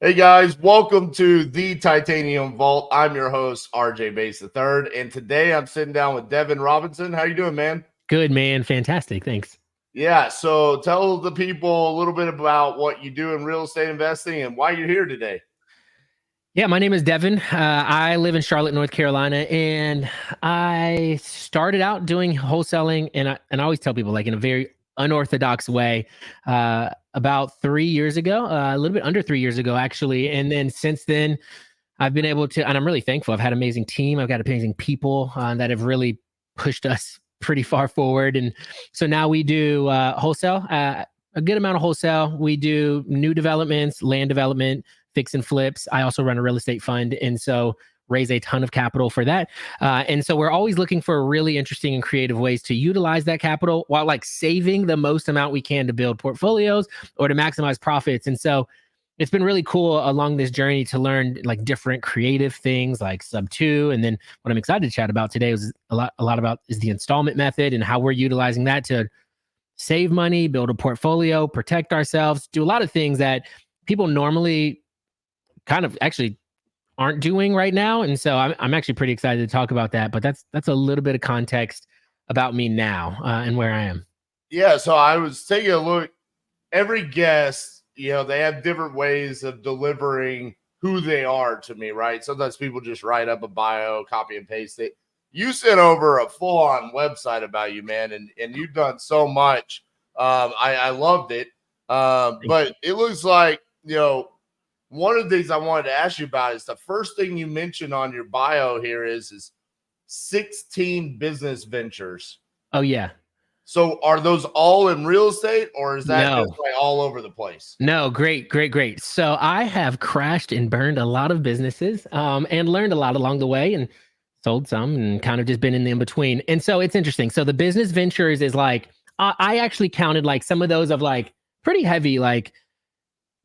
Hey guys, welcome to the Titanium Vault. I'm your host, RJ Bass III, and today I'm sitting down with Devin Robinson. How you doing, man? Good, man. Fantastic. Thanks. Yeah, so tell the people a little bit about what you do in real estate investing and why you're here today. Yeah, my name is Devin. I live in Charlotte, North Carolina, and I started out doing wholesaling, and I always tell people like in a very unorthodox way. About 3 years ago, a little bit under 3 years ago, actually, and then since then, I've been able to, and I'm really thankful. I've had an amazing team. I've got amazing people that have really pushed us pretty far forward, and so now we do wholesale. A good amount of wholesale. We do new developments, land development, fix and flips. I also run a real estate fund, and so raise a ton of capital for that. And so we're always looking for really interesting and creative ways to utilize that capital while like saving the most amount we can to build portfolios or to maximize profits. And so it's been really cool along this journey to learn like different creative things like sub two. And then what I'm excited to chat about today was a lot about is the installment method and how we're utilizing that to save money, build a portfolio, protect ourselves, do a lot of things that people normally kind of actually aren't doing right now. And so I'm actually pretty excited to talk about that. But that's a little bit of context about me now and where I am. Yeah, so I was taking a look. Every guest, they have different ways of delivering who they are to me, right? Sometimes people just write up a bio, copy and paste it. You sent over a full-on website about you, man, and you've done so much. I loved it. But it looks like, one of the things I wanted to ask you about is the first thing you mentioned on your bio here is 16 business ventures. Oh yeah. So are those all in real estate, or is that No. just like all over the place? No, great. So I have crashed and burned a lot of businesses and learned a lot along the way and sold some and kind of just been in the in between. And so it's interesting. So the business ventures is like, I actually counted like some of those of like pretty heavy, like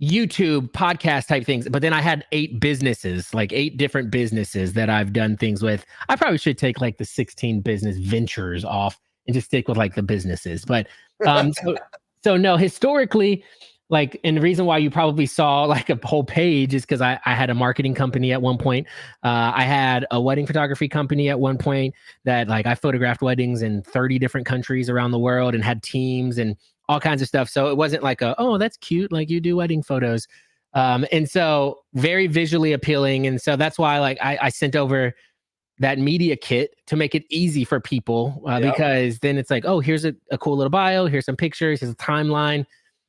YouTube podcast type things. But then I had 8 businesses, like 8 different businesses that I've done things with. I probably should take like the 16 business ventures off and just stick with like the businesses. But so no, historically, like, and the reason why you probably saw like a whole page is because I had a marketing company at one point. I had a wedding photography company at one point that like I photographed weddings in 30 different countries around the world and had teams and all kinds of stuff. So it wasn't like oh, that's cute. Like you do wedding photos. And so very visually appealing. And so that's why like I sent over that media kit to make it easy for people because then it's like, oh, here's a cool little bio. Here's some pictures. Here's a timeline.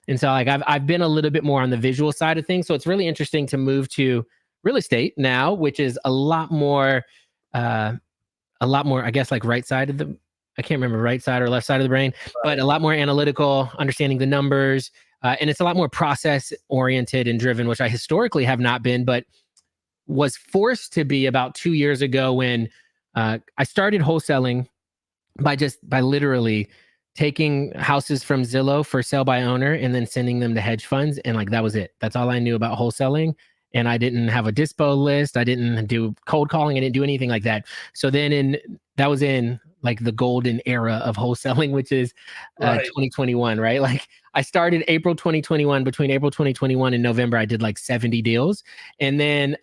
And so like I've been a little bit more on the visual side of things. So it's really interesting to move to real estate now, which is a lot more, I guess, like right side of the, I can't remember right side or left side of the brain, but a lot more analytical, understanding the numbers. And it's a lot more process oriented and driven, which I historically have not been, but was forced to be about 2 years ago when I started wholesaling by literally taking houses from Zillow for sale by owner and then sending them to hedge funds. And like that was it. That's all I knew about wholesaling. And I didn't have a dispo list. I didn't do cold calling. I didn't do anything like that. So then that was in like the golden era of wholesaling, which is 2021, right? Like I started April 2021. Between April 2021 and November, I did like 70 deals. And then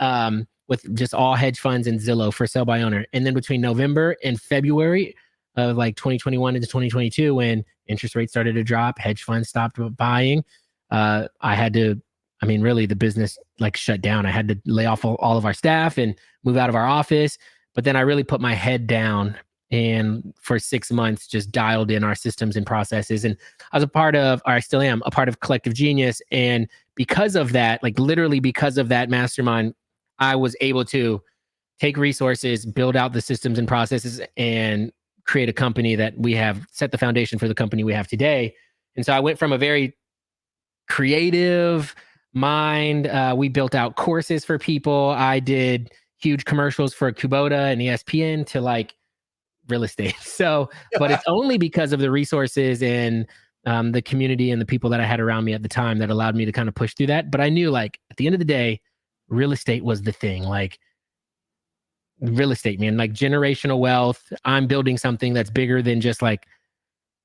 with just all hedge funds and Zillow for sale by owner. And then between November and February of like 2021 into 2022, when interest rates started to drop, hedge funds stopped buying. I had to, I mean, really the business like shut down. I had to lay off all of our staff and move out of our office. But then I really put my head down and for 6 months just dialed in our systems and processes. And I was a part of, or I still am a part of Collective Genius. And because of that, like literally because of that mastermind, I was able to take resources, build out the systems and processes, and create a company that we have set the foundation for the company we have today. And so I went from a very creative mind. We built out courses for people. I did huge commercials for Kubota and ESPN to like real estate. So, but it's only because of the resources and the community and the people that I had around me at the time that allowed me to kind of push through that. But I knew like at the end of the day, real estate was the thing. Like real estate, man, like generational wealth. I'm building something that's bigger than just like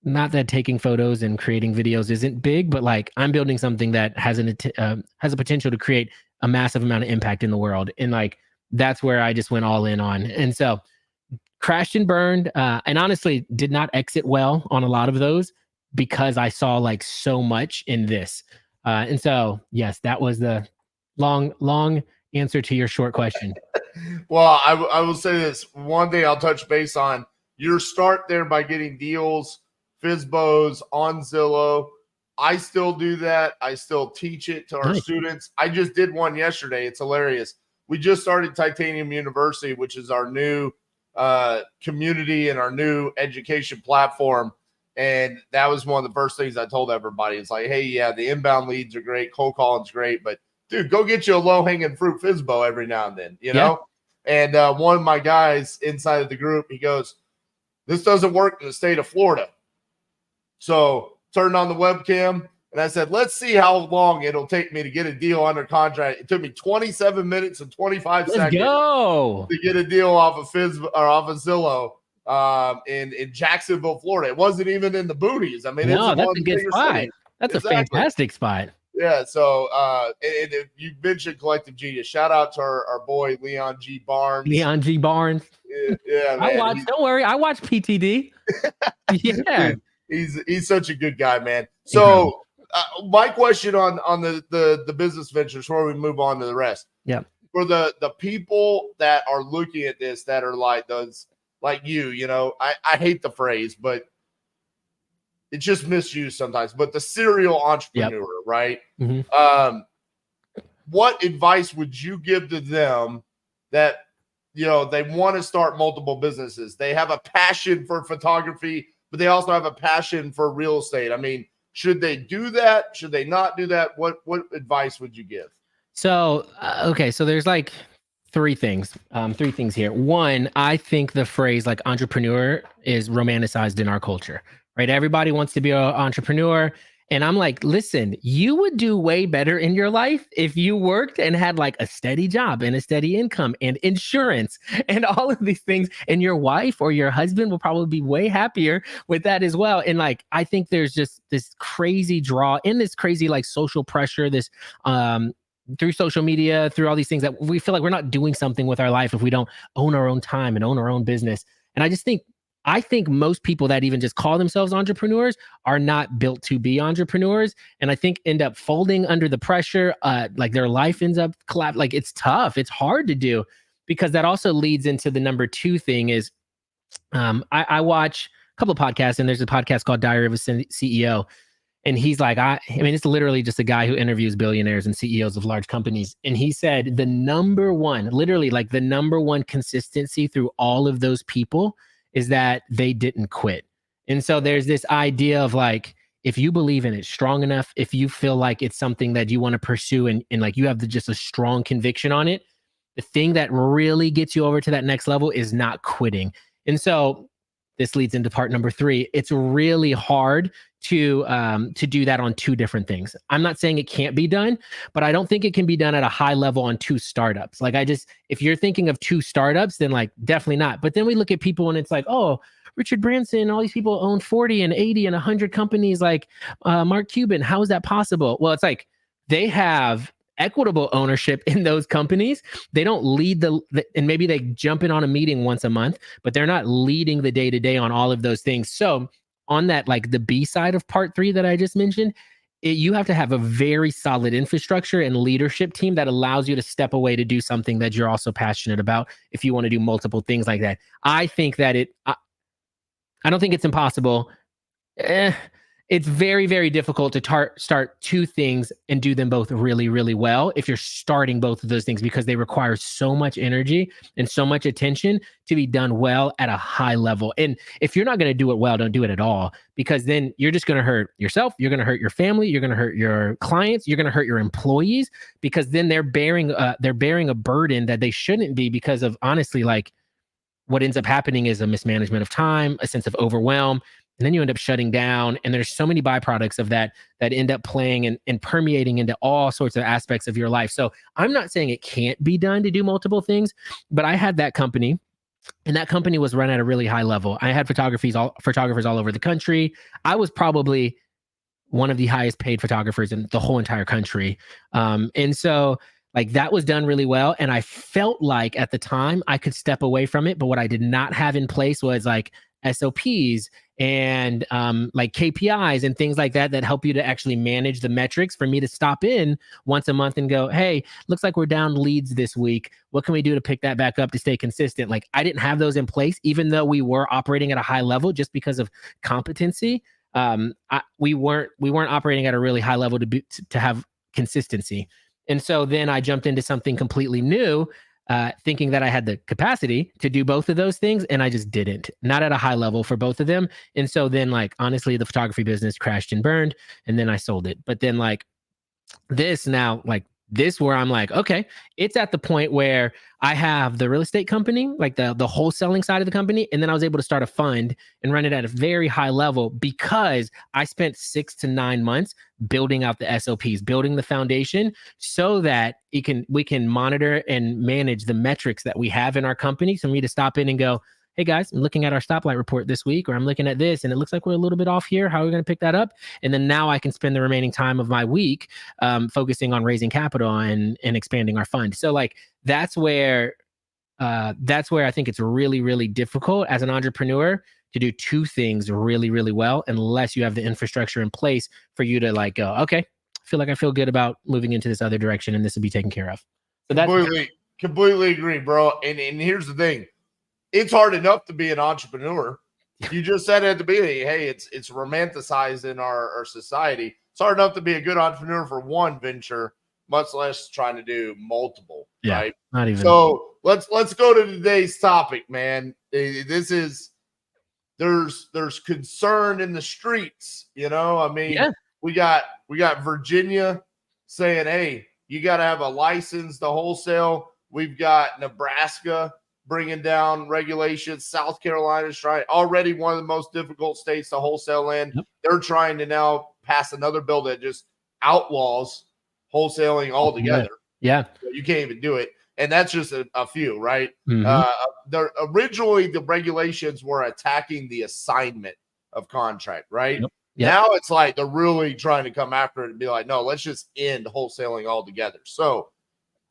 not that taking photos and creating videos isn't big, but like I'm building something that has has a potential to create a massive amount of impact in the world. And like, that's where I just went all in on. And so crashed and burned, and honestly did not exit well on a lot of those because I saw like so much in this. And so, yes, that was the long answer to your short question. Well, I will say this one thing I'll touch base on your start there by getting deals, FISBOs on Zillow. I still do that. I still teach it to our Nice. students. I just did one yesterday. It's hilarious. We just started Titanium University, which is our new community and our new education platform. And that was one of the first things I told everybody. It's like, hey, yeah, the inbound leads are great. Cold calling's great. But, dude, go get you a low-hanging fruit FISBO every now and then, you know? And one of my guys inside of the group, he goes, this doesn't work in the state of Florida. So turned on the webcam, and I said, let's see how long it'll take me to get a deal under contract. It took me 27 minutes and 25 seconds to get a deal off of FISBO or off of Zillow in Jacksonville, Florida. It wasn't even in the booties. I mean, no, that's a good spot. Cities. That's a fantastic spot. Yeah, so and you mentioned Collective Genius. Shout out to our boy Leon G. Barnes. Leon G. Barnes. Yeah, man. Don't worry, I watch PTD. Yeah. Dude, he's such a good guy, man. So my question on the business ventures before we move on to the rest. Yeah. For the people that are looking at this that are like those like you know, I hate the phrase, but it's just misused sometimes. But the serial entrepreneur, right? Mm-hmm. What advice would you give to them that, you know, they want to start multiple businesses? They have a passion for photography, but they also have a passion for real estate. I mean, should they do that? Should they not do that? What advice would you give? So, okay. So there's like three things here. One, I think the phrase like entrepreneur is romanticized in our culture, right? Everybody wants to be an entrepreneur. And I'm like, listen, you would do way better in your life if you worked and had like a steady job and a steady income and insurance and all of these things. And your wife or your husband will probably be way happier with that as well. And like, I think there's just this crazy draw in this crazy like social pressure, this through social media, through all these things that we feel like we're not doing something with our life if we don't own our own time and own our own business. And I think most people that even just call themselves entrepreneurs are not built to be entrepreneurs. And I think end up folding under the pressure, like their life ends up collapsing. Like it's tough. It's hard to do because that also leads into the number two thing is I watch a couple of podcasts and there's a podcast called Diary of a CEO. And he's like, I mean, it's literally just a guy who interviews billionaires and CEOs of large companies. And he said the number one consistency through all of those people is that they didn't quit. And so there's this idea of like, if you believe in it strong enough, if you feel like it's something that you want to pursue and like you have just a strong conviction on it, the thing that really gets you over to that next level is not quitting. And so this leads into part number 3. It's really hard to do that on two different things. I'm not saying it can't be done, but I don't think it can be done at a high level on two startups. Like if you're thinking of two startups, then like definitely not. But then we look at people and it's like, oh, Richard Branson, all these people own 40 and 80 and 100 companies like Mark Cuban. How is that possible? Well, it's like they have equitable ownership in those companies. They don't lead and maybe they jump in on a meeting once a month, but they're not leading the day-to-day on all of those things. So on that, like the B side of part 3 that I just mentioned, you have to have a very solid infrastructure and leadership team that allows you to step away to do something that you're also passionate about if you want to do multiple things like that. I think that I don't think it's impossible. It's very, very difficult to start two things and do them both really, really well if you're starting both of those things because they require so much energy and so much attention to be done well at a high level. And if you're not going to do it well, don't do it at all because then you're just going to hurt yourself. You're going to hurt your family. You're going to hurt your clients. You're going to hurt your employees because then they're bearing a burden that they shouldn't be because of honestly, like what ends up happening is a mismanagement of time, a sense of overwhelm. And then you end up shutting down. And there's so many byproducts of that end up playing and permeating into all sorts of aspects of your life. So I'm not saying it can't be done to do multiple things, but I had that company And that company was run at a really high level. I had photographers all over the country. I was probably one of the highest paid photographers in the whole entire country. And so like that was done really well. And I felt like at the time I could step away from it. But what I did not have in place was like SOPs and like KPIs and things like that help you to actually manage the metrics for me to stop in once a month and go, hey, looks like we're down leads this week. What can we do to pick that back up to stay consistent? Like I didn't have those in place, even though we were operating at a high level just because of competency. We weren't operating at a really high level to have consistency. And so then I jumped into something completely new, thinking that I had the capacity to do both of those things. And I just didn't, not at a high level for both of them. And so then like, honestly, the photography business crashed and burned and then I sold it. But then like this where I'm like, okay, it's at the point where I have the real estate company, like the wholesaling side of the company. And then I was able to start a fund and run it at a very high level because I spent 6 to 9 months building out the SOPs, building the foundation so that we can monitor and manage the metrics that we have in our company. So for me to stop in and go, hey guys, I'm looking at our stoplight report this week, or I'm looking at this and it looks like we're a little bit off here. How are we going to pick that up? And then now I can spend the remaining time of my week focusing on raising capital and expanding our fund. So like that's where I think it's really, really difficult as an entrepreneur to do two things really, really well, unless you have the infrastructure in place for you to like go, okay, I feel good about moving into this other direction and this will be taken care of. So that's completely agree, bro. And here's the thing. It's hard enough to be an entrepreneur. You just said at the beginning, hey, it's romanticized in our society. It's hard enough to be a good entrepreneur for one venture, much less trying to do multiple. Yeah, right? Not even. So let's go to today's topic, man. This is there's concern in the streets. You know, I mean, we got Virginia saying, hey, you got to have a license to wholesale. We've got Nebraska bringing down regulations. South Carolina's trying, already one of the most difficult states to wholesale in. Yep. They're trying to now pass another bill that just outlaws wholesaling altogether. Yeah. You can't even do it. And that's just a few, right? Mm-hmm. Originally, the regulations were attacking the assignment of contract, right? Yep. Now it's like they're really trying to come after it and be like, no, let's just end wholesaling altogether. So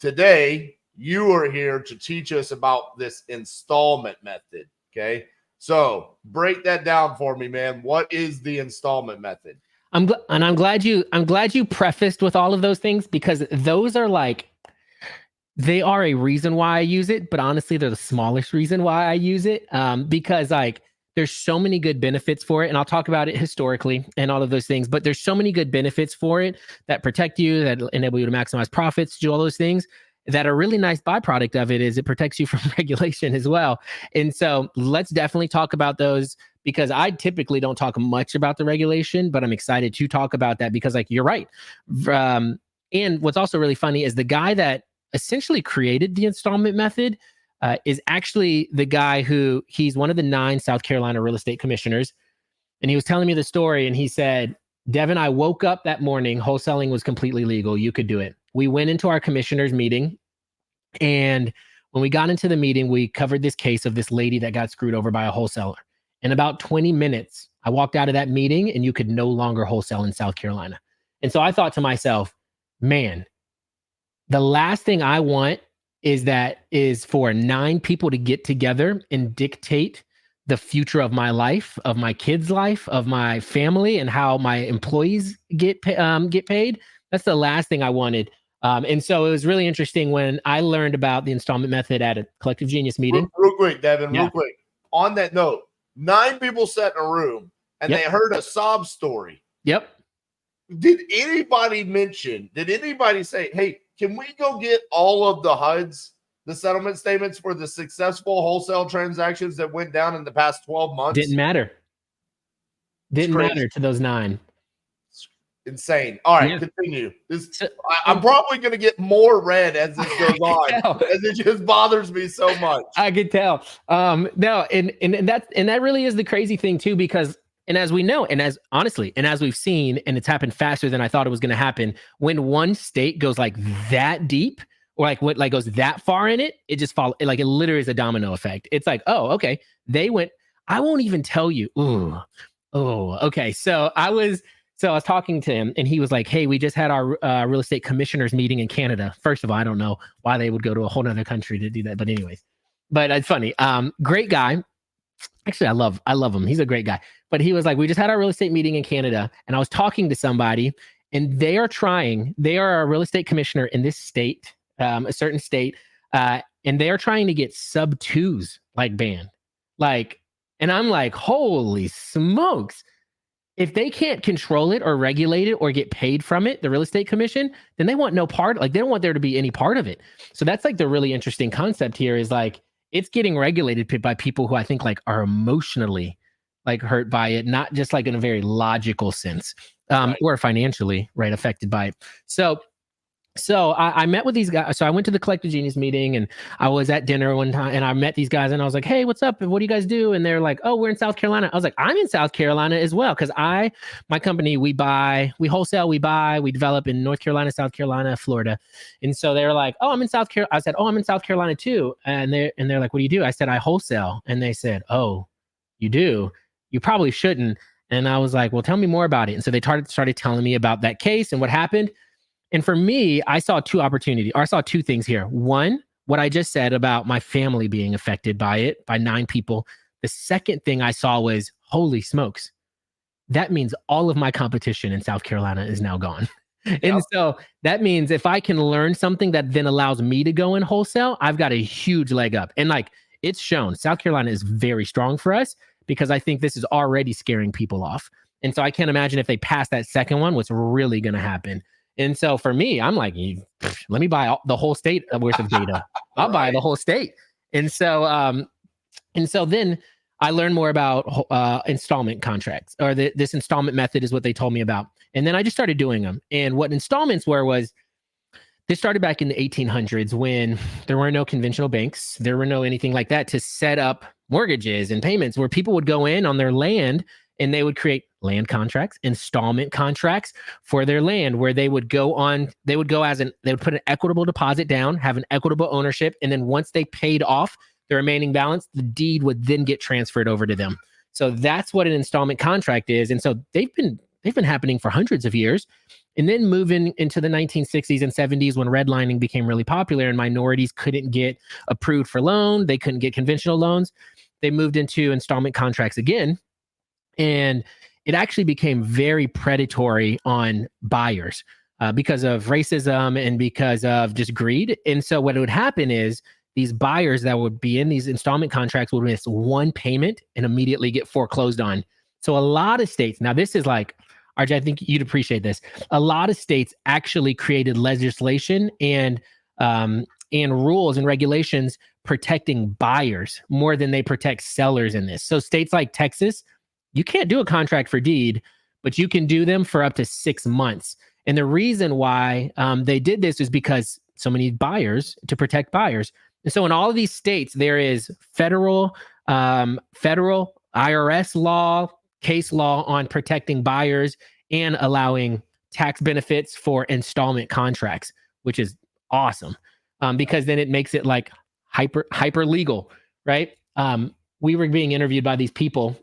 today, you are here to teach us about this installment method. Okay. So break that down for me, man. What is the installment method? I'm glad you prefaced with all of those things, because those are like, they are a reason why I use it, but honestly, they're the smallest reason why I use it. Because like there's so many good benefits for it. And I'll talk about it historically and all of those things, but there's so many good benefits for it that protect you, that enable you to maximize profits, do all those things. That a really nice byproduct of it is it protects you from regulation as well. And so let's definitely talk about those, because I typically don't talk much about the regulation, but I'm excited to talk about that because like, you're right. And what's also really funny is the guy that essentially created the installment method is actually the guy he's one of the 9 South Carolina real estate commissioners. And he was telling me the story and he said, Devin, I woke up that morning, wholesaling was completely legal. You could do it. We went into our commissioner's meeting, and when we got into the meeting, we covered this case of this lady that got screwed over by a wholesaler. In about 20 minutes, I walked out of that meeting and you could no longer wholesale in South Carolina. And so I thought to myself, man, the last thing I want is for 9 people to get together and dictate the future of my life, of my kids' life, of my family, and how my employees get paid. That's the last thing I wanted. And so it was really interesting when I learned about the installment method at a Collective Genius meeting. Real quick, Devin, real quick. On that note, 9 people sat in a room and they heard a sob story. Yep. Did anybody say, hey, can we go get all of the HUDs, the settlement statements for the successful wholesale transactions that went down in the past 12 months? Didn't matter to those 9. Insane. All right, continue. I'm probably going to get more red as this goes on, as it just bothers me so much. I could tell. No, and that really is the crazy thing too, because as we know, and as we've seen, and it's happened faster than I thought it was going to happen. When one state goes like that deep or like what like goes that far in it, it just follow like it literally is a domino effect. It's like, oh, okay, they went. I won't even tell you. Ooh, oh, okay. So I was talking to him, and he was like, "Hey, we just had our real estate commissioners meeting in Canada." First of all, I don't know why they would go to a whole other country to do that, but anyways, but it's funny. Great guy. Actually, I love him. He's a great guy. But he was like, "We just had our real estate meeting in Canada, and I was talking to somebody, and they are a real estate commissioner in this state, a certain state, and they are trying to get sub twos like banned, like." And I'm like, "Holy smokes." If they can't control it or regulate it or get paid from it, the real estate commission, then they want no part. Like they don't want there to be any part of it. So that's like the really interesting concept here is like it's getting regulated by people who I think like are emotionally like hurt by it, not just like in a very logical sense, Right. or financially right affected by it. So I met with these guys. So I went to the Collective Genius meeting and I was at dinner one time and I met these guys and I was like, "Hey, what's up? What do you guys do?" And they're like, "Oh, we're in South Carolina." I was like, "I'm in South Carolina as well." Cause my company, we wholesale, we develop in North Carolina, South Carolina, Florida. And so they were like, "Oh, I'm in South Carolina." I said, "Oh, I'm in South Carolina too." And they're like, "What do you do?" I said, "I wholesale." And they said, "Oh, you do? You probably shouldn't." And I was like, "Well, tell me more about it." And so they started telling me about that case and what happened. And for me, I saw two things here. One, what I just said about my family being affected by it, by 9 people. The second thing I saw was, holy smokes, that means all of my competition in South Carolina is now gone. Yep. And so that means if I can learn something that then allows me to go in wholesale, I've got a huge leg up. And like it's shown, South Carolina is very strong for us because I think this is already scaring people off. And so I can't imagine if they pass that second one, what's really going to happen. And so for me, I'm like, let me buy the whole state worth of data. I'll buy the whole state. And so then I learned more about installment contracts, or this installment method is what they told me about. And then I just started doing them. And what installments was this started back in the 1800s when there were no conventional banks. There were no anything like that to set up mortgages and payments, where people would go in on their land and they would create land contracts, installment contracts for their land, where they would put an equitable deposit down, have an equitable ownership. And then once they paid off the remaining balance, the deed would then get transferred over to them. So that's what an installment contract is. And so they've been happening for hundreds of years. And then moving into the 1960s and 70s, when redlining became really popular and minorities couldn't get approved for loan, they couldn't get conventional loans, they moved into installment contracts again. And it actually became very predatory on buyers because of racism and because of just greed. And so what would happen is these buyers that would be in these installment contracts would miss one payment and immediately get foreclosed on. So a lot of states, now this is like, RJ, I think you'd appreciate this. A lot of states actually created legislation and rules and regulations protecting buyers more than they protect sellers in this. So states like Texas, you can't do a contract for deed, but you can do them for up to 6 months. And the reason why they did this is because so many buyers, to protect buyers. And so in all of these states, there is federal IRS law, case law on protecting buyers and allowing tax benefits for installment contracts, which is awesome because then it makes it like hyper legal, right? We were being interviewed by these people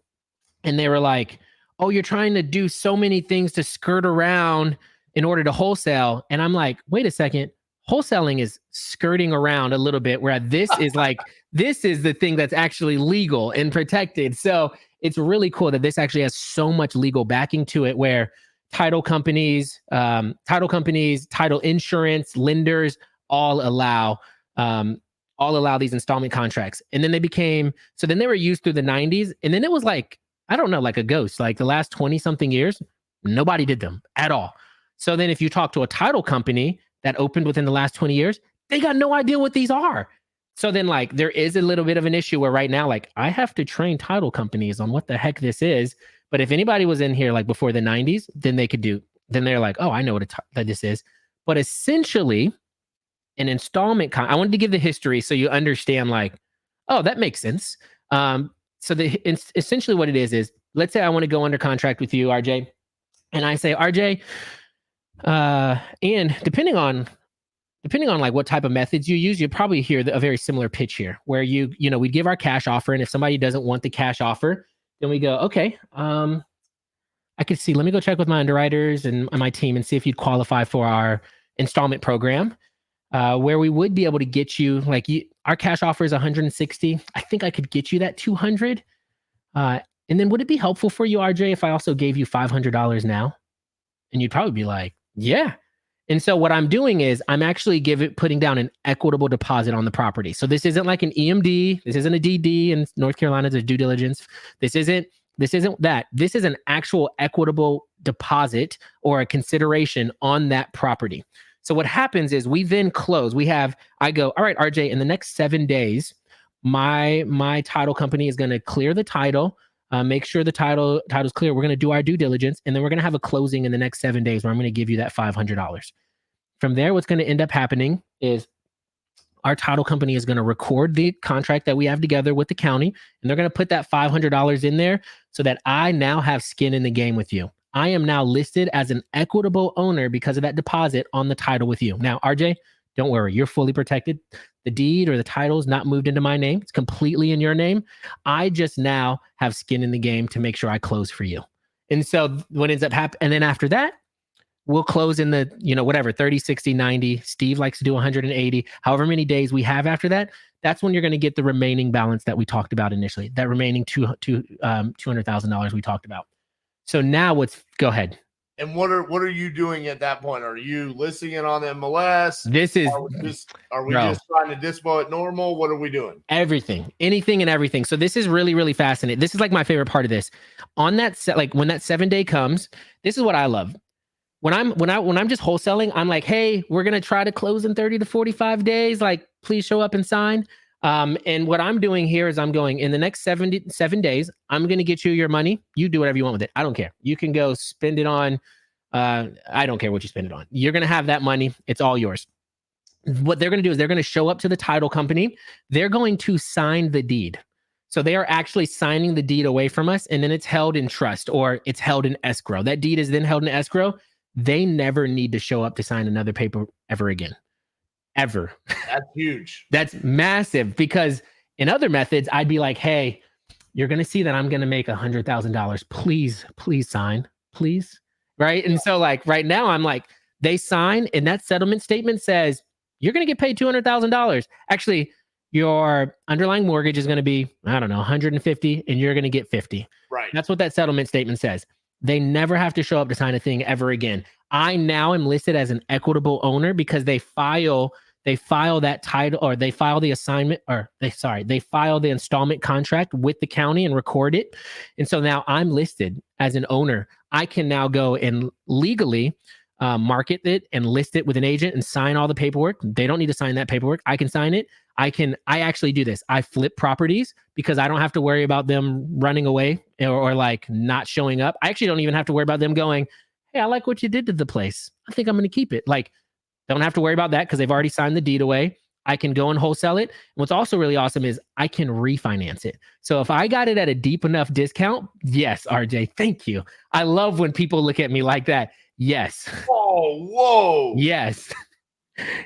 and they were like, "Oh, you're trying to do so many things to skirt around in order to wholesale." And I'm like, wait a second. Wholesaling is skirting around a little bit, where this is like, this is the thing that's actually legal and protected. So it's really cool that this actually has so much legal backing to it, where title companies, title insurance, lenders all allow these installment contracts. And then then they were used through the 90s. And then it was like, I don't know, like a ghost, like the last 20 something years, nobody did them at all. So then if you talk to a title company that opened within the last 20 years, they got no idea what these are. So then like there is a little bit of an issue where right now, like I have to train title companies on what the heck this is. But if anybody was in here like before the 90s, then they're like, "Oh, I know what that this is." But essentially an installment, I wanted to give the history so you understand like, oh, that makes sense. So essentially what it is let's say I want to go under contract with you, RJ. And I say, "RJ, and depending on depending on like what type of methods you use, you'd probably hear a very similar pitch here where we'd give our cash offer. And if somebody doesn't want the cash offer, then we go, okay, I could see, let me go check with my underwriters and my team and see if you'd qualify for our installment program, where we would be able to get you our cash offer is 160. I think I could get you that 200. And then would it be helpful for you, RJ, if I also gave you $500 now? And you'd probably be like, yeah. And so what I'm doing is I'm actually putting down an equitable deposit on the property. So this isn't like an EMD. This isn't a DD in North Carolina. There's due diligence. This isn't that. This is an actual equitable deposit or a consideration on that property. So what happens is we then close. I go, all right, RJ, in the next 7 days, my title company is going to clear the title. Make sure the title's clear. We're going to do our due diligence, and then we're going to have a closing in the next 7 days where I'm going to give you that $500. From there, what's going to end up happening is our title company is going to record the contract that we have together with the county, and they're going to put that $500 in there so that I now have skin in the game with you. I am now listed as an equitable owner because of that deposit on the title with you. Now, RJ, don't worry, you're fully protected. The deed or the title is not moved into my name. It's completely in your name. I just now have skin in the game to make sure I close for you. And so what ends up happening, and then after that, we'll close in the, 30, 60, 90. Steve likes to do 180. However many days we have after that, that's when you're going to get the remaining balance that we talked about initially, that remaining $200,000 we talked about. So now go ahead. And what are you doing at that point? Are you listing it on MLS? Are we just trying to dispo it normal? What are we doing? Everything, anything and everything. So this is really, really fascinating. This is like my favorite part of this. On that when that 7 day comes, this is what I love. When I'm just wholesaling, I'm like, hey, we're gonna try to close in 30 to 45 days. Like, please show up and sign. And what I'm doing here is I'm going in the next 7 days, I'm going to get you your money. You do whatever you want with it. I don't care. You can go spend it on, I don't care what you spend it on. You're going to have that money. It's all yours. What they're going to do is they're going to show up to the title company. They're going to sign the deed. So they are actually signing the deed away from us. And then it's held in trust or it's held in escrow. That deed is then held in escrow. They never need to show up to sign another paper ever again. Ever. That's huge. That's massive because in other methods, I'd be like, hey, you're going to see that I'm going to make $100,000. Please sign, please. Right. And so like right now I'm like, they sign and that settlement statement says you're going to get paid $200,000. Actually, your underlying mortgage is going to be, I don't know, 150 and you're going to get 50. Right. That's what that settlement statement says. They never have to show up to sign a thing ever again. I now am listed as an equitable owner because they file that title or they file the assignment or they file the installment contract with the county and record it. And so now I'm listed as an owner. I can now go and legally market it and list it with an agent and sign all the paperwork. They don't need to sign that paperwork. I can sign it. I actually do this. I flip properties because I don't have to worry about them running away or like not showing up. I actually don't even have to worry about them going, hey, I like what you did to the place. I think I'm going to keep it. Like, don't have to worry about that because they've already signed the deed away. I can go and wholesale it. And what's also really awesome is I can refinance it. So if I got it at a deep enough discount, yes, RJ, thank you. I love when people look at me like that. Yes. Whoa. Yes.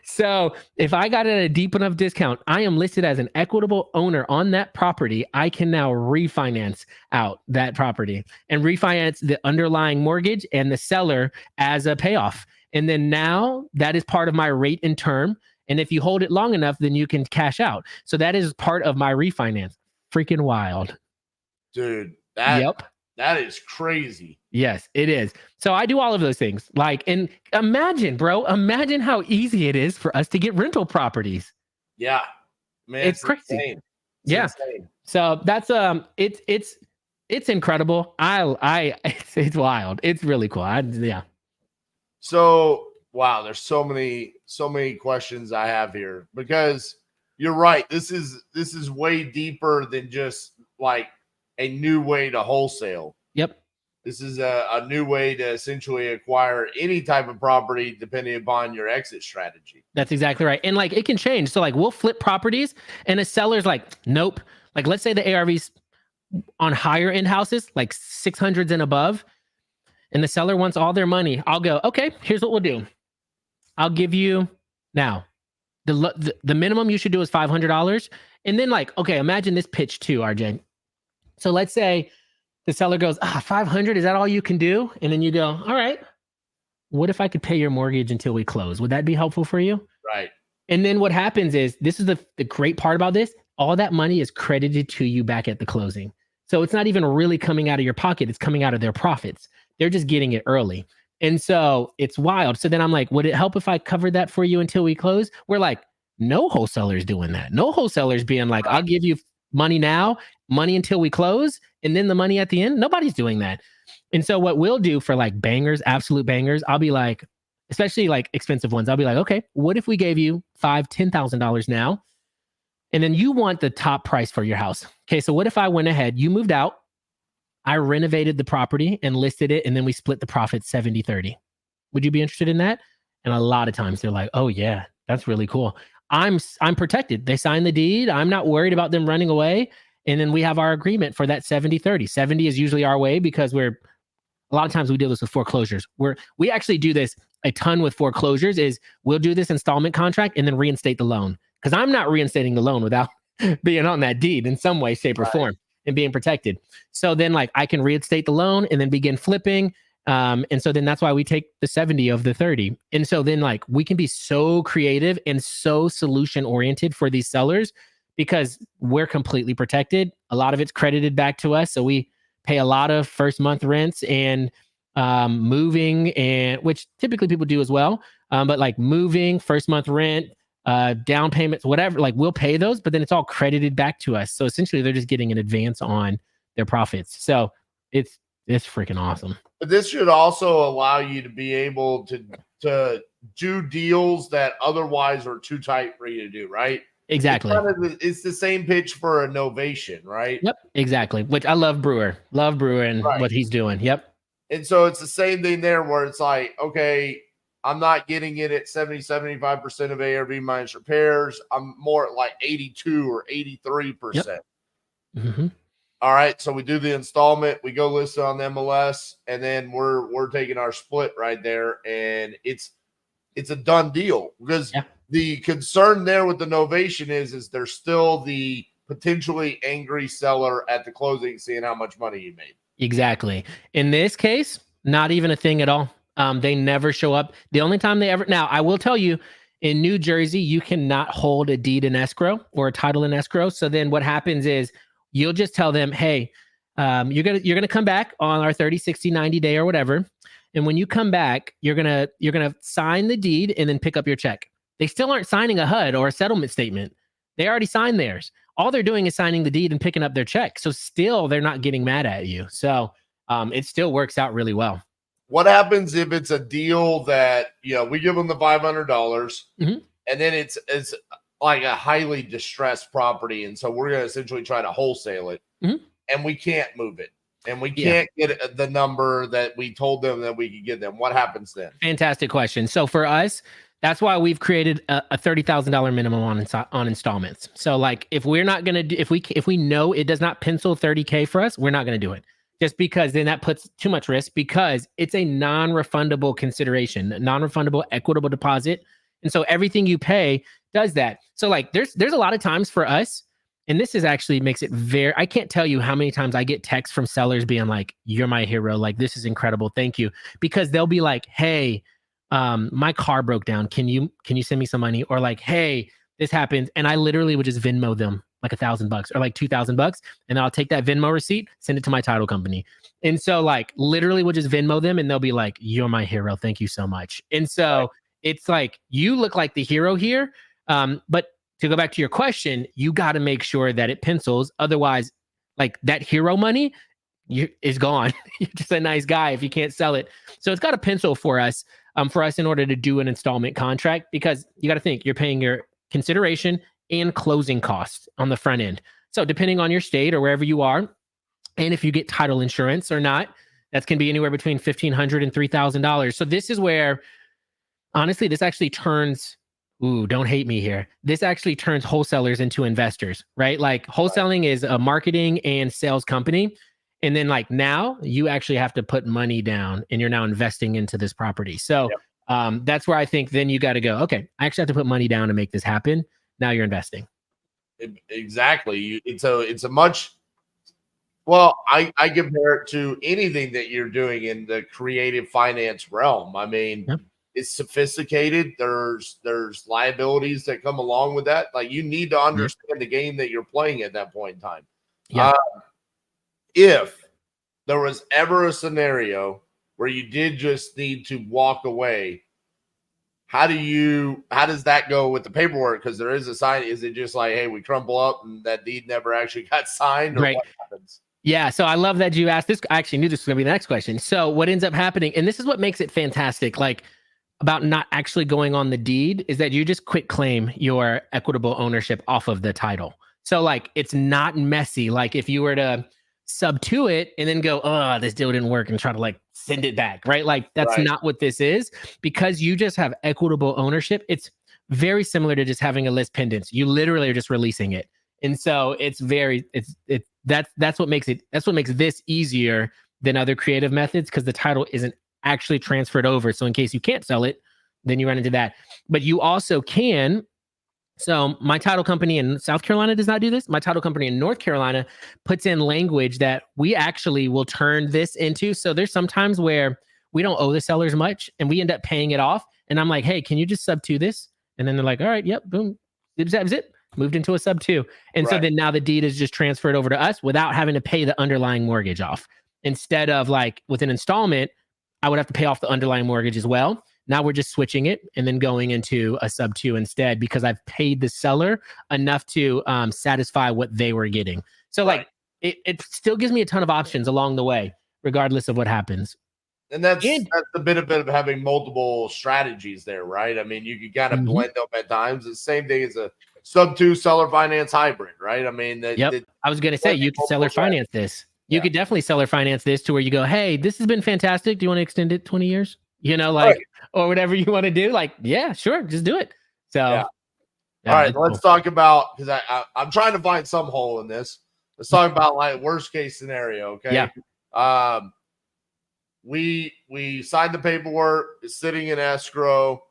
So if I got it at a deep enough discount, I am listed as an equitable owner on that property. I can now refinance out that property and refinance the underlying mortgage and the seller as a payoff. And then now that is part of my rate and term. And if you hold it long enough, then you can cash out. So that is part of my refinance. Freaking wild. Dude, that is crazy. Yes, it is. So I do all of those things. Like, and imagine how easy it is for us to get rental properties. Yeah. Man, it's crazy. Insane. So that's it's incredible. It's wild. It's really cool. Yeah. So wow, there's so many questions I have here because you're right. This is way deeper than just like a new way to wholesale. Yep. This is a new way to essentially acquire any type of property depending upon your exit strategy. That's exactly right. And like it can change. So like we'll flip properties and a seller's like, nope. Like let's say the ARVs on higher end houses, like 600s and above, and the seller wants all their money. I'll go, okay, here's what we'll do. I'll give you Now, the minimum you should do is $500. And then like, okay, imagine this pitch too, RJ. So let's say the seller goes, 500, is that all you can do? And then you go, all right, what if I could pay your mortgage until we close? Would that be helpful for you? Right. And then what happens is, this is the great part about this, all that money is credited to you back at the closing. So it's not even really coming out of your pocket, it's coming out of their profits. They're just getting it early. And so it's wild. So then I'm like, would it help if I covered that for you until we close? We're like, no wholesalers doing that. No wholesalers being like, I'll give you money now, money until we close, and then the money at the end. Nobody's doing that. And so what we'll do for like bangers, absolute bangers, I'll be like, especially like expensive ones, I'll be like, okay, what if we gave you $5,000, $10,000 now? And then you want the top price for your house. Okay, so what if I went ahead, you moved out, I renovated the property and listed it, and then we split the profit 70-30. Would you be interested in that? And a lot of times they're like, oh yeah, that's really cool. I'm protected. They signed the deed. I'm not worried about them running away. And then we have our agreement for that 70-30. 70 is usually our way because a lot of times we do this with foreclosures. We actually do this a ton with foreclosures is we'll do this installment contract and then reinstate the loan. Because I'm not reinstating the loan without being on that deed in some way, shape, or form and being protected. So then like I can reinstate the loan and then begin flipping. And so then that's why we take the 70 of the 30. And so then like we can be so creative and so solution oriented for these sellers because we're completely protected. A lot of it's credited back to us. So we pay a lot of first month rents and moving, and which typically people do as well. But like moving, first month rent, down payments, whatever, like we'll pay those, but then it's all credited back to us. So essentially they're just getting an advance on their profits. So it's freaking awesome. But this should also allow you to be able to do deals that otherwise are too tight for you to do, right? Exactly. It's the same pitch for a novation, right? Yep, exactly. Which I love Brewer and what he's doing. Yep. And so it's the same thing there where it's like, okay, I'm not getting it at 70-75% of ARV minus repairs. I'm more at like 82 or 83%. Yep. Mm-hmm. All right. So we do the installment, we go list it on MLS, and then we're taking our split right there. And it's a done deal because the concern there with the novation is there's still the potentially angry seller at the closing seeing how much money you made. Exactly. In this case, not even a thing at all. They never show up. The only time they ever, now I will tell you, in New Jersey, you cannot hold a deed in escrow or a title in escrow. So then what happens is you'll just tell them, hey, you're gonna come back on our 30, 60, 90 day or whatever. And when you come back, you're gonna sign the deed and then pick up your check. They still aren't signing a HUD or a settlement statement. They already signed theirs. All they're doing is signing the deed and picking up their check. So still, they're not getting mad at you. So it still works out really well. What happens if it's a deal that, we give them the $500 and then it's like a highly distressed property. And so we're going to essentially try to wholesale it and we can't move it and we can't get the number that we told them that we could get them. What happens then? Fantastic question. So for us, that's why we've created a $30,000 minimum on installments. So like if we're not going to do, if we know it does not pencil $30K for us, we're not going to do it. Just because then that puts too much risk because it's a non-refundable consideration, non-refundable equitable deposit. And so everything you pay does that. So like there's a lot of times for us, and this is actually makes it I can't tell you how many times I get texts from sellers being like, you're my hero. Like, this is incredible. Thank you. Because they'll be like, hey, my car broke down. Can you send me some money? Or like, hey, this happened. And I literally would just Venmo them like $1,000 or like $2,000. And I'll take that Venmo receipt, send it to my title company. And so like literally we'll just Venmo them and they'll be like, you're my hero. Thank you so much. And so it's like, you look like the hero here. But to go back to your question, you got to make sure that it pencils. Otherwise, like that hero money is gone. You're just a nice guy if you can't sell it. So it's got to pencil for us in order to do an installment contract, because you got to think you're paying your consideration and closing costs on the front end. So depending on your state or wherever you are, and if you get title insurance or not, that can be anywhere between $1,500 and $3,000. So this is where, honestly, this actually turns, don't hate me here. This actually turns wholesalers into investors, right? Like wholesaling is a marketing and sales company. And then like now you actually have to put money down and you're now investing into this property. So That's where I think then you got to go, okay, I actually have to put money down to make this happen. Now you're investing. Exactly. It's a much, well, I compare it to anything that you're doing in the creative finance realm. I mean, Yep. it's sophisticated. There's liabilities that come along with that. Like, you need to understand the game that you're playing at that point in time. Yeah. If there was ever a scenario where you did just need to walk away, how does that go with the paperwork? Because there is a sign. Is it just like, hey, we crumple up and that deed never actually got signed, or Right. what happens? Yeah. So I love that you asked this. I actually knew this was going to be the next question. So what ends up happening, and this is what makes it fantastic, like about not actually going on the deed, is that you just quit claim your equitable ownership off of the title. So like it's not messy. Like if you were to sub to it and then go, oh, this deal didn't work and try to like send it back, right? Like that's Right. not what this is, because you just have equitable ownership. It's very similar to just having a list pendants. You literally are just releasing it. And so that's what makes this easier than other creative methods, because the title isn't actually transferred over. So in case you can't sell it, then you run into that. But you also can. So my title company in South Carolina does not do this. My title company in North Carolina puts in language that we actually will turn this into. So there's sometimes where we don't owe the sellers much and we end up paying it off. And I'm like, hey, can you just sub to this? And then they're like, all right, yep, boom, zip, zap, zip, moved into a sub to. And so then now the deed is just transferred over to us without having to pay the underlying mortgage off. Instead of like with an installment, I would have to pay off the underlying mortgage as well. Now we're just switching it and then going into a sub to instead, because I've paid the seller enough to satisfy what they were getting. So like it still gives me a ton of options along the way, regardless of what happens. And that's the benefit of having multiple strategies there, right? I mean, you can kind of blend them at times. It's the same thing as a sub to seller finance hybrid, right? I mean, I was going to say, you could seller finance this. You could definitely seller finance this to where you go, hey, this has been fantastic. Do you want to extend it 20 years? You know, like, or whatever you want to do. Like, yeah, sure, just do it. So, all right, let's talk about, because I'm trying to find some hole in this. Let's talk about like worst case scenario. Okay. Yeah. We signed the paperwork, it's sitting in escrow,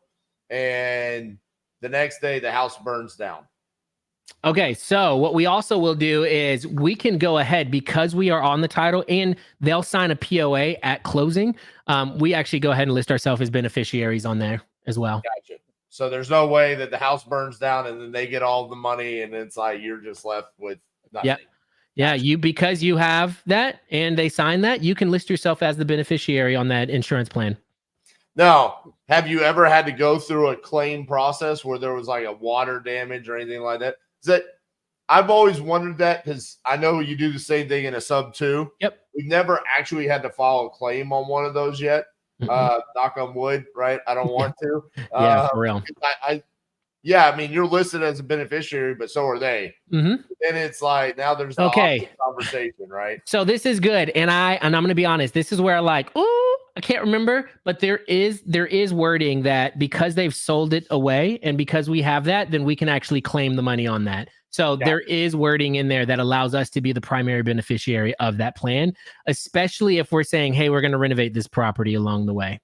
and the next day the house burns down. Okay, so what we also will do is we can go ahead, because we are on the title and they'll sign a POA at closing. We actually go ahead and list ourselves as beneficiaries on there as well. Gotcha. So there's no way that the house burns down and then they get all the money and it's like you're just left with nothing. Yeah. Yeah, you, because you have that and they sign that, you can list yourself as the beneficiary on that insurance plan. Now, have you ever had to go through a claim process where there was like a water damage or anything like that? That I've always wondered that, because I know you do the same thing in a sub too. Yep. We've never actually had to file a claim on one of those yet. Knock on wood, right? I don't want to. Yeah, for real. I mean, you're listed as a beneficiary, but so are they. And it's like, now there's the conversation, right? So this is good. And I'm going to be honest, this is where I can't remember, but there is wording that because they've sold it away and because we have that, then we can actually claim the money on that. So there is wording in there that allows us to be the primary beneficiary of that plan, especially if we're saying, hey, we're going to renovate this property along the way.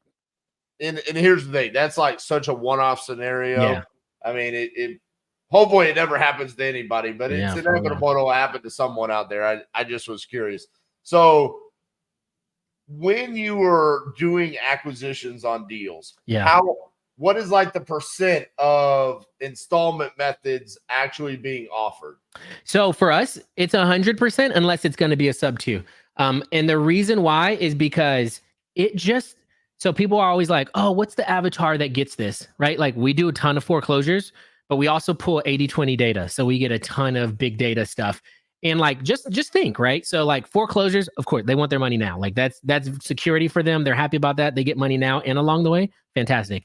And here's the thing. That's like such a one-off scenario. Yeah. I mean, it hopefully it never happens to anybody, but it's inevitable it'll happen to someone out there. I just was curious. So when you were doing acquisitions on deals, what is like the percent of installment methods actually being offered? So for us, it's 100% unless it's going to be a sub to. And the reason why is because so people are always like, oh, what's the avatar that gets this, right? Like we do a ton of foreclosures, but we also pull 80/20 data. So we get a ton of big data stuff. And like, just think, right? So like foreclosures, of course, they want their money now. Like that's security for them. They're happy about that. They get money now and along the way. Fantastic.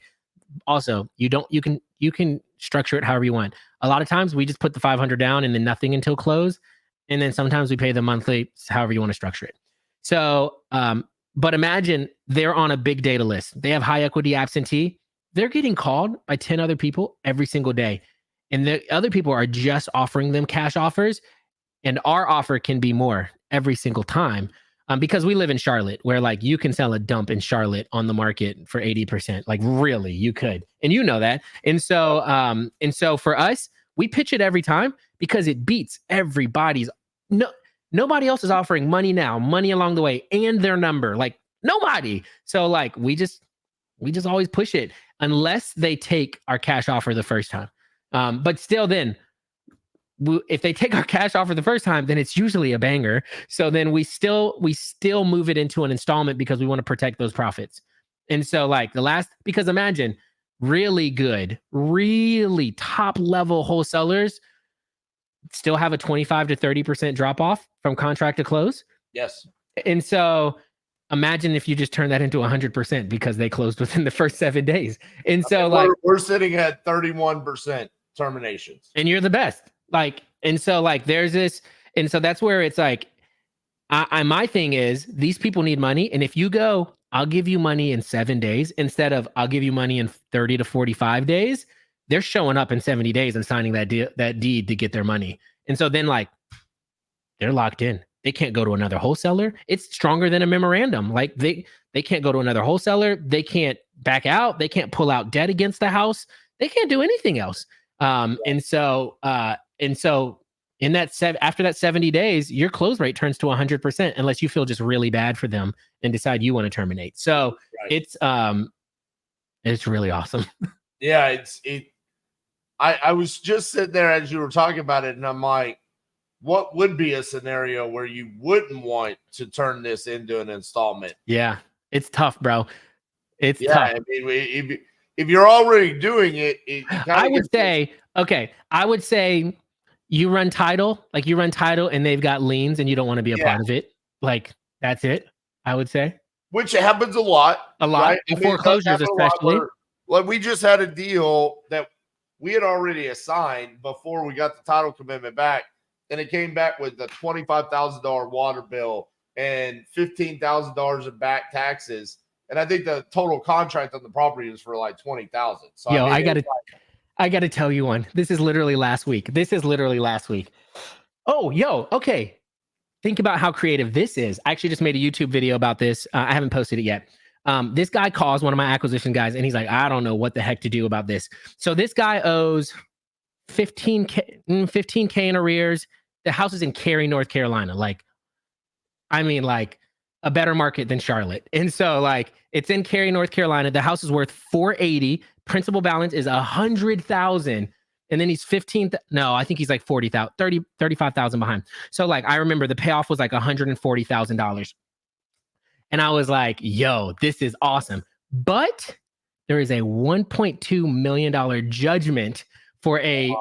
Also, you can structure it however you want. A lot of times we just put the 500 down and then nothing until close. And then sometimes we pay them monthly, however you want to structure it. So, but imagine they're on a big data list. They have high equity absentee. They're getting called by 10 other people every single day. And the other people are just offering them cash offers. And our offer can be more every single time. because we live in Charlotte, where like you can sell a dump in Charlotte on the market for 80%. Like really, you could, and you know that. And so for us, we pitch it every time because it beats everybody's. Nobody else is offering money now, money along the way, and their number. Like nobody. So like we just always push it unless they take our cash offer the first time. But still, then if they take our cash offer the first time, then it's usually a banger. So then we still move it into an installment because we want to protect those profits. And so like because imagine really good, really top level wholesalers still have a 25 to 30% drop off from contract to close. Yes. And so imagine if you just turn that into 100% because they closed within the first 7 days. And so like we're sitting at 31% terminations. And you're the best. Like, and so like there's this, and so that's where it's like, my thing is these people need money. And if you go, I'll give you money in 7 days instead of I'll give you money in 30 to 45 days, they're showing up in 70 days and signing that deed to get their money. And so then like they're locked in. They can't go to another wholesaler. It's stronger than a memorandum. Like they can't go to another wholesaler. They can't back out. They can't pull out debt against the house. They can't do anything else. And so in that after that 70 days, your close rate turns to 100% unless you feel just really bad for them and decide you want to terminate. So it's really awesome. Yeah, I was just sitting there as you were talking about it, and I'm like, what would be a scenario where you wouldn't want to turn this into an installment? Yeah, it's tough, bro. It's tough. I mean, if you're already doing it, I would say you run title, and they've got liens and you don't want to be a part of it. Like that's it, I would say. Which happens a lot. Right? Foreclosures especially. Like we just had a deal that we had already assigned before we got the title commitment back, and it came back with a $25,000 water bill and $15,000 in back taxes. And I think the total contract on the property was for like 20,000. So yo, I gotta tell you one. This is literally last week. Oh, yo, okay. Think about how creative this is. I actually just made a YouTube video about this. I haven't posted it yet. This guy calls one of my acquisition guys, and he's like, I don't know what the heck to do about this. So this guy owes $15K in arrears. The house is in Cary, North Carolina. Like a better market than Charlotte. And so like it's in Cary, North Carolina. The house is worth $480. Principal balance is $100,000. And then he's I think he's like 35,000 behind. So like I remember the payoff was like $140,000. And I was like, yo, this is awesome. But there is a $1.2 million judgment for a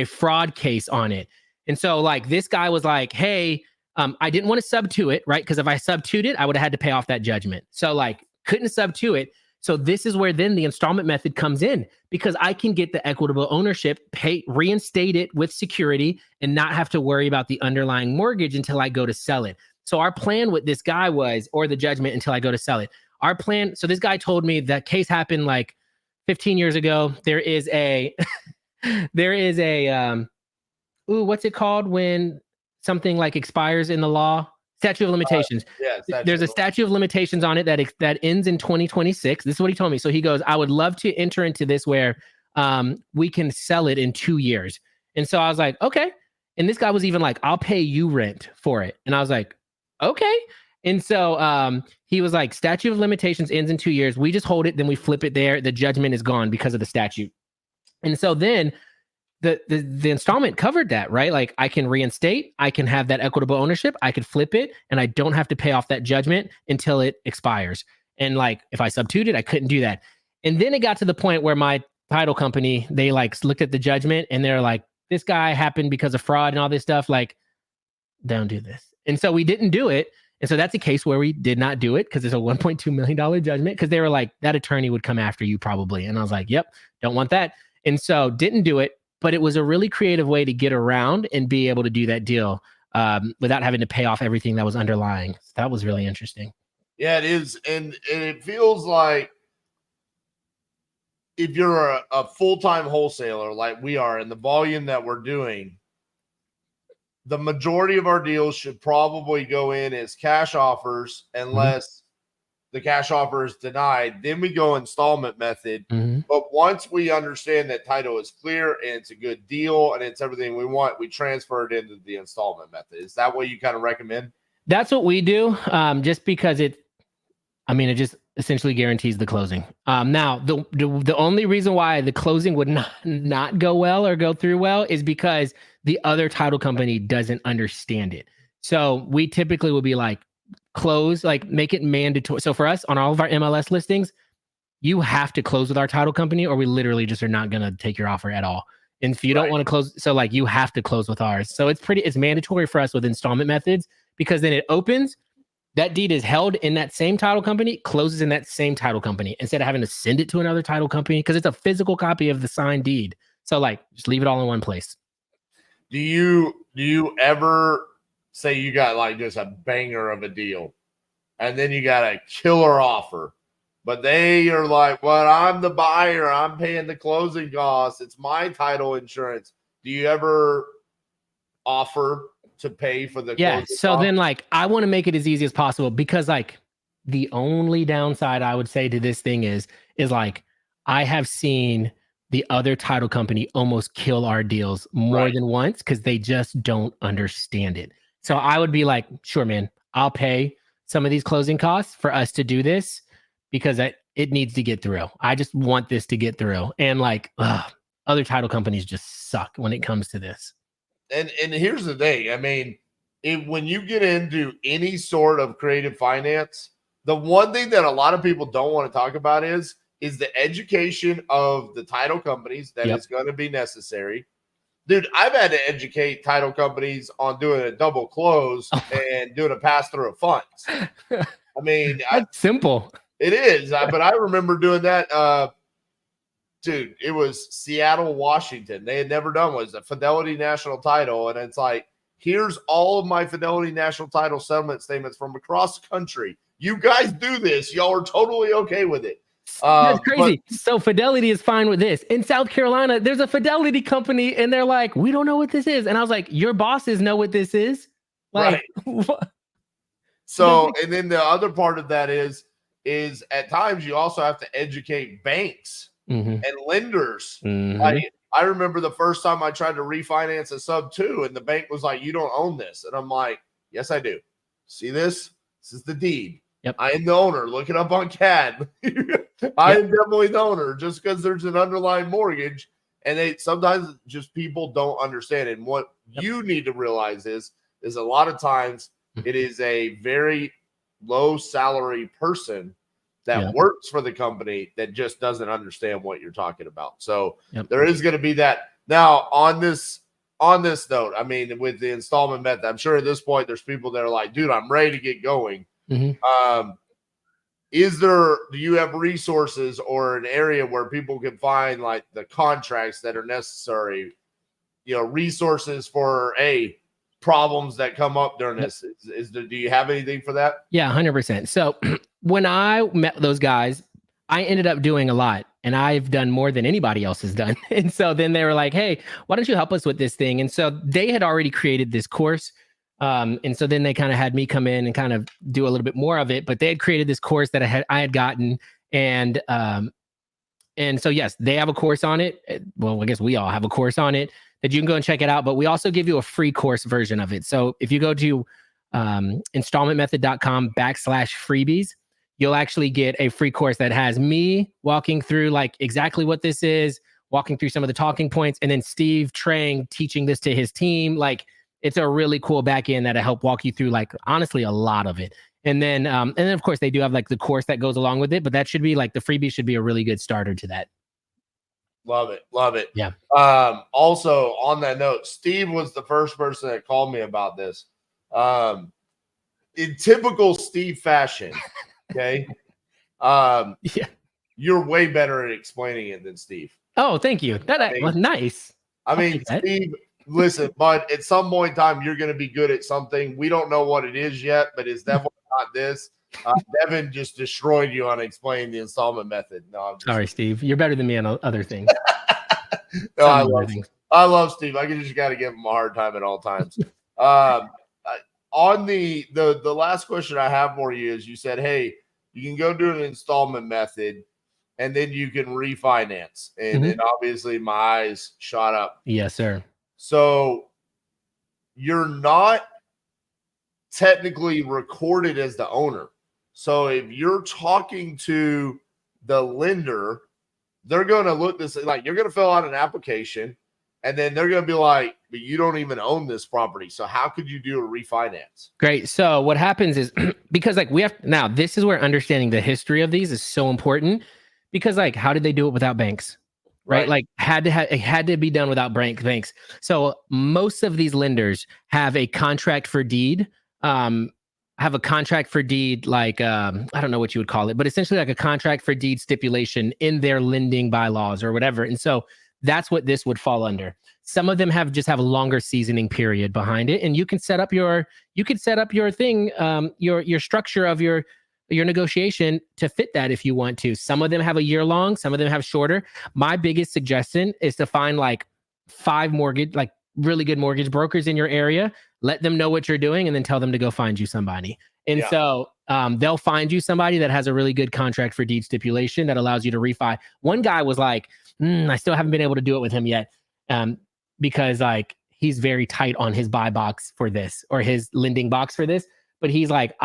fraud case on it. And so like this guy was like, hey, I didn't want to sub to it, right? Because if I sub to it, I would have had to pay off that judgment. So like couldn't sub to it. So this is where then the installment method comes in, because I can get the equitable ownership, reinstate it with security, and not have to worry about the underlying mortgage until I go to sell it. So our plan with this guy was, or the judgment until I go to sell it. Our plan. So this guy told me that case happened like 15 years ago. There is a what's it called when something like expires in the law? Statute of limitations. There's a statute of limitations on it that ends in 2026. This is what he told me. So he goes, I would love to enter into this where we can sell it in 2 years. And so I was like, okay. And this guy was even like, I'll pay you rent for it. And I was like, okay. And so he was like, statute of limitations ends in 2 years. We just hold it, then we flip it there. The judgment is gone because of the statute. And so then the installment covered that, right? Like I can reinstate, I can have that equitable ownership, I could flip it, and I don't have to pay off that judgment until it expires. And like if I substituted, I couldn't do that. And then it got to the point where my title company, they like looked at the judgment and they're like, this guy happened because of fraud and all this stuff. Like, don't do this. And so we didn't do it. And so that's a case where we did not do it because there's a $1.2 million judgment, because they were like, that attorney would come after you probably. And I was like, yep, don't want that. And so didn't do it. But it was a really creative way to get around and be able to do that deal without having to pay off everything that was underlying. So that was really interesting. Yeah, it is. And it feels like if you're a full-time wholesaler like we are and the volume that we're doing, the majority of our deals should probably go in as cash offers unless the cash offer is denied. Then we go installment method. But once we understand that title is clear and it's a good deal and it's everything we want, we transfer it into the installment method. Is that what you kind of recommend? That's what we do, just because it just essentially guarantees the closing. Now, the only reason why the closing would not go well or go through well is because the other title company doesn't understand it. So we typically will be like, close, like make it mandatory. So for us on all of our MLS listings, you have to close with our title company or we literally just are not going to take your offer at all. And if you don't want to close, so like you have to close with ours. So it's mandatory for us with installment methods because then it opens, that deed is held in that same title company, closes in that same title company instead of having to send it to another title company because it's a physical copy of the signed deed. So like just leave it all in one place. Do you ever say you got like just a banger of a deal and then you got a killer offer, but they are like, well, I'm the buyer. I'm paying the closing costs. It's my title insurance. Do you ever offer to pay for the closing so costs? then like I want to make it as easy as possible because like the only downside I would say to this thing is like I have seen the other title company almost kill our deals more than once because they just don't understand it. So I would be like, sure, man, I'll pay some of these closing costs for us to do this because it needs to get through. I just want this to get through. And like other title companies just suck when it comes to this. And here's the thing. I mean, when you get into any sort of creative finance, the one thing that a lot of people don't want to talk about is the education of the title companies that is going to be necessary. Dude, I've had to educate title companies on doing a double close and doing a pass-through of funds. I mean, that's simple. It is, but I remember doing that. Dude, it was Seattle, Washington. They had never done was a Fidelity National Title, and it's like, here's all of my Fidelity National Title settlement statements from across the country. You guys do this. Y'all are totally okay with it. That's crazy. So Fidelity is fine with this. In South Carolina, there's a Fidelity company, and they're like, we don't know what this is. And I was like, your bosses know what this is. Like, right. So, and then the other part of that is at times you also have to educate banks and lenders. Like, I remember the first time I tried to refinance a sub 2 and the bank was like, you don't own this. And I'm like, yes, I do. See this? This is the deed. Yep. I am the owner. Look it up on CAD. I am definitely the owner just because there's an underlying mortgage. And sometimes just people don't understand it. And what you need to realize is a lot of times it is a very low salary person that works for the company that just doesn't understand what you're talking about. So there is going to be that. Now on this note, I mean, with the installment method, I'm sure at this point there's people that are like, dude, I'm ready to get going. Do you have resources or an area where people can find like the contracts that are necessary, resources for problems that come up during this? Do you have anything for that? Yeah, 100%. So when I met those guys, I ended up doing a lot and I've done more than anybody else has done. And so then they were like, hey, why don't you help us with this thing? And so they had already created this course. And so then they kind of had me come in and kind of do a little bit more of it, but they had created this course that I had gotten. And so, yes, they have a course on it. Well, I guess we all have a course on it that you can go and check it out, but we also give you a free course version of it. So if you go to installmentmethod.com/freebies, you'll actually get a free course that has me walking through like exactly what this is, walking through some of the talking points, and then Steve Trang teaching this to his team. Like, it's a really cool back end that'll help walk you through, like, honestly, a lot of it. And then of course they do have like the course that goes along with it, but that should be like the freebie should be a really good starter to that. Love it. Love it. Yeah. Also on that note, Steve was the first person that called me about this. In typical Steve fashion, okay. You're way better at explaining it than Steve. Oh, thank you. That was nice. I mean, Steve, listen, but at some point in time, you're going to be good at something. We don't know what it is yet, but it's definitely not this. Devin just destroyed you on explaining the installment method. No, sorry, Steve. You're better than me on other things. No, I love Steve. I just got to give him a hard time at all times. Uh, on the last question I have for you is, you said, hey, you can go do an installment method and then you can refinance. And then obviously my eyes shot up. Yes, sir. So you're not technically recorded as the owner. So if you're talking to the lender, they're going to look this like, you're going to fill out an application and then they're going to be like, but you don't even own this property. So how could you do a refinance? Great. So what happens is, because like we have now, this is where understanding the history of these is so important, because like, how did they do it without banks? Right? Like it had to be done without banks. So most of these lenders have a contract for deed, like I don't know what you would call it, but essentially like a contract for deed stipulation in their lending bylaws or whatever. And so that's what this would fall under. Some of them have a longer seasoning period behind it, and you can set up your thing, your structure of your negotiation to fit that if you want to. Some of them have a year long, some of them have shorter. My biggest suggestion is to find like 5 really good mortgage brokers in your area, let them know what you're doing, and then tell them to go find you somebody. And so they'll find you somebody that has a really good contract for deed stipulation that allows you to refi. One guy was like, I still haven't been able to do it with him yet, because like he's very tight on his buy box for this or his lending box for this. But he's like,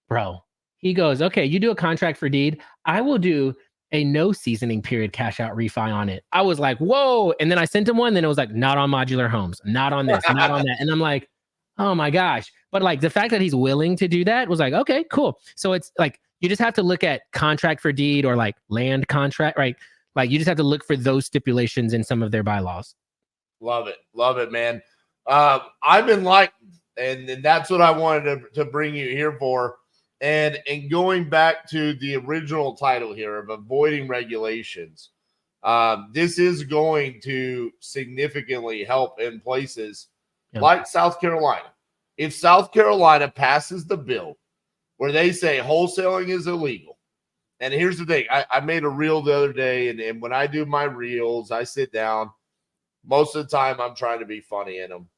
bro, he goes, okay, you do a contract for deed, I will do a no seasoning period cash out refi on it. I was like, whoa. And then I sent him one. Then it was like, not on modular homes, not on this, not on that. And I'm like, oh my gosh. But like the fact that he's willing to do that was like, okay, cool. So it's like, you just have to look at contract for deed or like land contract, right? Like you just have to look for those stipulations in some of their bylaws. Love it, man. I've been and that's what I wanted to bring you here for. And going back to the original title here of avoiding regulations, this is going to significantly help in places like South Carolina. If South Carolina passes the bill where they say wholesaling is illegal, and here's the thing, I made a reel the other day, and when I do my reels, I sit down. Most of the time, I'm trying to be funny in them.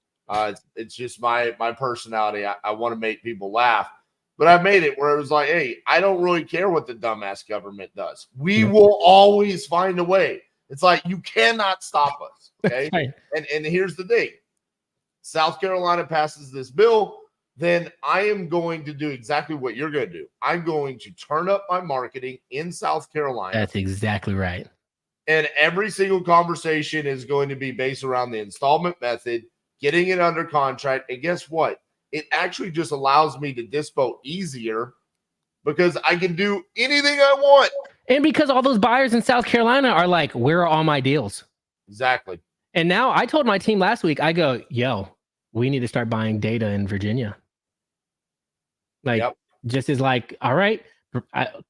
It's just my personality. I want to make people laugh. But I made it where it was like, hey, I don't really care what the dumbass government does. We will always find a way. It's like, you cannot stop us. Okay. Right. And here's the thing. South Carolina passes this bill, then I am going to do exactly what you're going to do. I'm going to turn up my marketing in South Carolina. That's exactly right. And every single conversation is going to be based around the installment method, getting it under contract. And guess what? It actually just allows me to dispo easier because I can do anything I want. And because all those buyers in South Carolina are like, where are all my deals? Exactly. And now I told my team last week, I go, yo, we need to start buying data in Virginia. Like, just as like, all right,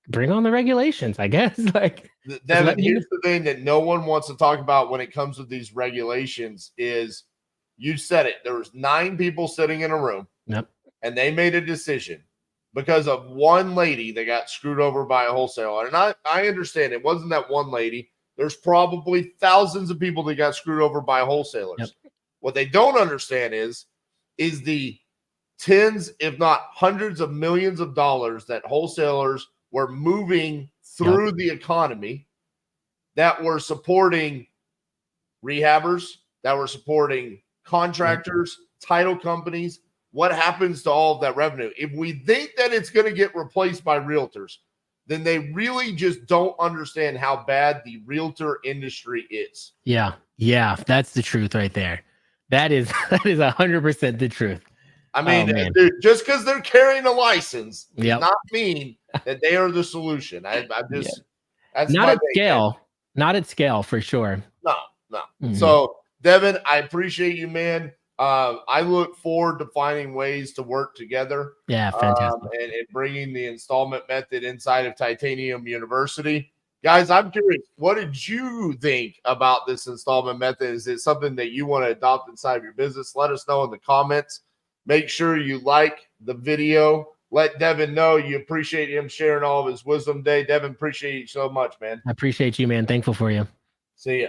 bring on the regulations, I guess. Like, Devin, here's the thing that no one wants to talk about when it comes to these regulations is, you said it, there was 9 people sitting in a room, and they made a decision because of one lady that got screwed over by a wholesaler. And I understand it wasn't that one lady. There's probably thousands of people that got screwed over by wholesalers. What they don't understand is the tens, if not hundreds of millions of dollars that wholesalers were moving through the economy, that were supporting rehabbers, that were supporting contractors, title companies. What happens to all of that revenue? If we think that it's going to get replaced by realtors, then they really just don't understand how bad the realtor industry is. Yeah. That's the truth right there. That is 100% the truth. I mean, dude, just because they're carrying a license does not mean that they are the solution. That's not at scale. Not at scale for sure. No. Mm-hmm. So, Devin, I appreciate you, man. I look forward to finding ways to work together. Yeah, fantastic. And bringing the installment method inside of Titanium University. Guys, I'm curious, what did you think about this installment method? Is it something that you want to adopt inside of your business? Let us know in the comments. Make sure you like the video. Let Devin know you appreciate him sharing all of his wisdom today. Devin, appreciate you so much, man. I appreciate you, man. Thankful for you. See ya.